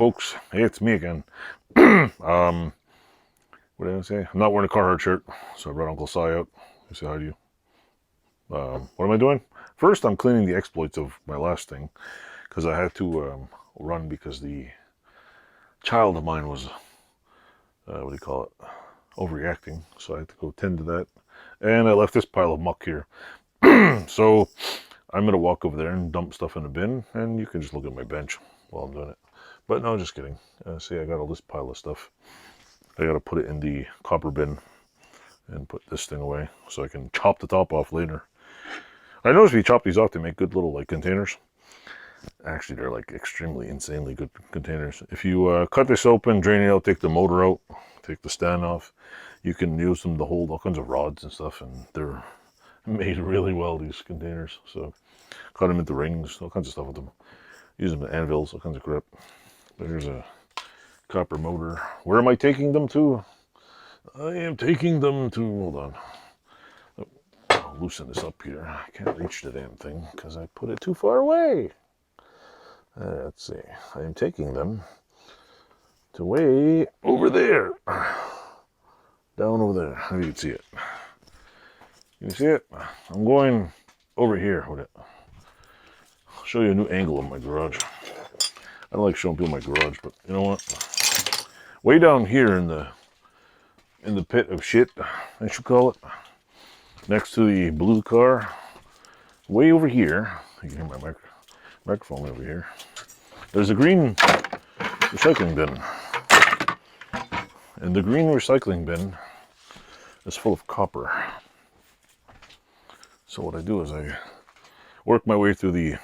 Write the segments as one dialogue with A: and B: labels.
A: folks. Hey, it's me again. What did I say? I'm not wearing a Carhartt shirt, so I brought Uncle Si out. I say hi to you. What am I doing? First, I'm cleaning the exploits of my last thing, because I had to run because the child of mine was, what do you call it, overreacting. So I had to go tend to that. And I left this pile of muck here. So I'm going to walk over there and dump stuff in a bin, and you can just look at my bench while I'm doing it. But no, just kidding. See, I got all this pile of stuff. I got to put it in the copper bin and put this thing away so I can chop the top off later. I noticed if you chop these off, they make good little like containers. Actually, they're like extremely insanely good containers. If you cut this open, drain it out, take the motor out, take the stand off, you can use them to hold all kinds of rods and stuff, and they're made really well, these containers. So cut them into rings, all kinds of stuff with them. Use them as anvils, all kinds of crap. There's a copper motor. Where am I taking them to? I am taking them to, hold on. I'll loosen this up here. I can't reach the damn thing because I put it too far away. Let's see. I am taking them to way over there. Down over there. Maybe you can see it. You can see it? I'm going over here with it. I'll show you a new angle of my garage. I don't like showing people my garage, but you know what? Way down here in the pit of shit, I should call it, next to the blue car, way over here, you can hear my microphone over here, there's a green recycling bin. And the green recycling bin is full of copper. So what I do is I work my way through the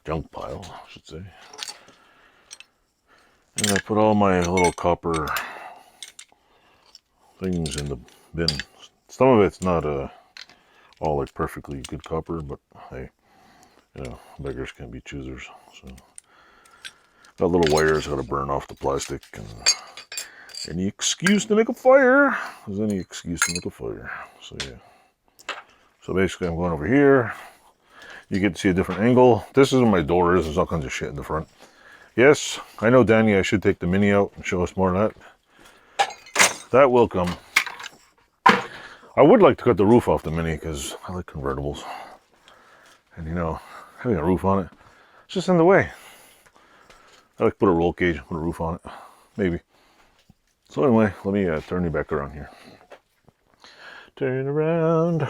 A: junk pile, I should say. And I put all my little copper things in the bin. Some of it's not all like perfectly good copper, but hey, you know, beggars can't be choosers. So got little wires, got to burn off the plastic, and any excuse to make a fire is any excuse to make a fire. So yeah. So basically, I'm going over here. You get to see a different angle. This is where my door is. There's all kinds of shit in the front. Yes, I know, Danny, I should take the Mini out and show us more of that. That will come. I would like to cut the roof off the Mini because I like convertibles. And you know, having a roof on it, it's just in the way. I like to put a roll cage, put a roof on it. Maybe. So anyway, let me turn you back around here. Turn around.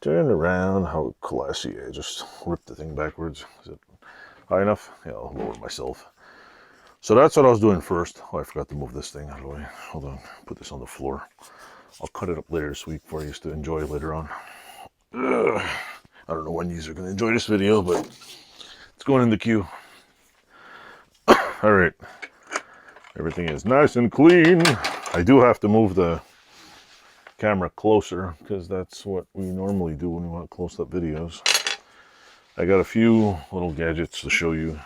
A: Turn around. How classy. I just ripped the thing backwards. Is it high enough? Yeah, I'll lower myself. So that's what I was doing first. Oh, I forgot to move this thing out of the way. Hold on. Put this on the floor. I'll cut it up later this week for you to enjoy later on. Ugh. I don't know when you are going to enjoy this video, but it's going in the queue. All right. Everything is nice and clean. I do have to move the camera closer because that's what we normally do when we want close-up videos. I got a few little gadgets to show you,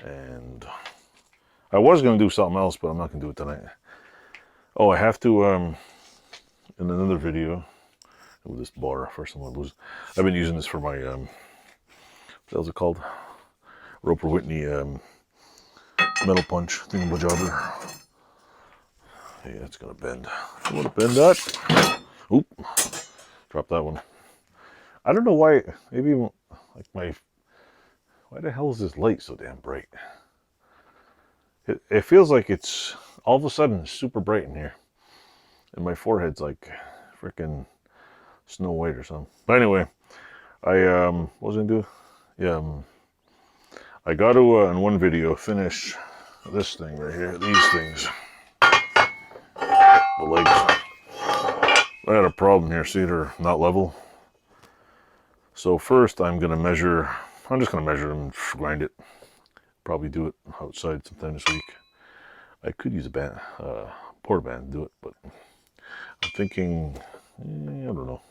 A: and I was going to do something else, but I'm not going to do it tonight. Oh, I have to, in another video, with this bar, first I'm going to lose. I've been using this for my, what was it called? Roper Whitney metal punch thingamajobber. Hey, that's going to bend. I want to bend that. Oop, drop that one. I don't know why, maybe like why the hell is this light so damn bright? It feels like it's all of a sudden super bright in here. And my forehead's like freaking Snow White or something. But anyway, what was I gonna do? Yeah, I got to, in one video, finish this thing right here, these things. The legs. I had a problem here, see, they're not level. So first I'm just gonna measure them and grind it. Probably do it outside sometime this week. I could use a porta band to do it, but I'm thinking, I don't know.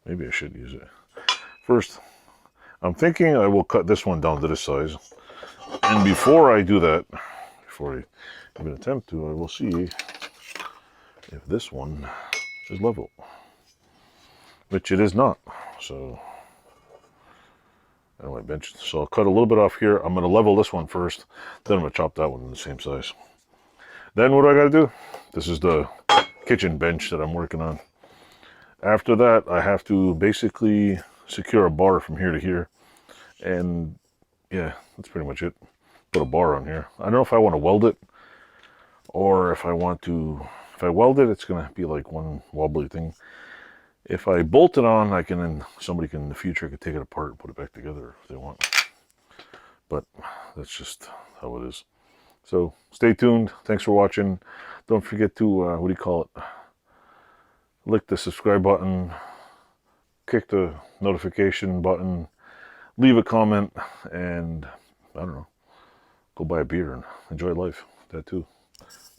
A: Maybe I should use it. First, I'm thinking I will cut this one down to this size. And before I do that, before I even attempt to, I will see if this one is level. Which it is not. So and my bench. So I'll cut a little bit off here. I'm going to level this one first, then I'm going to chop that one in the same size. Then what do I got to do? This is the kitchen bench that I'm working on. After that, I have to basically secure a bar from here to here. And yeah, that's pretty much it. Put a bar on here. I don't know if I want to weld it, or if I want to, if I weld it, it's going to be like one wobbly thing. If I bolt it on, I can, then somebody can in the future could take it apart and put it back together if they want. But that's just how it is. So stay tuned. Thanks for watching. Don't forget to, what do you call it? Click the subscribe button, click the notification button, leave a comment, and I don't know, go buy a beer and enjoy life. That too.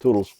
A: Toodles.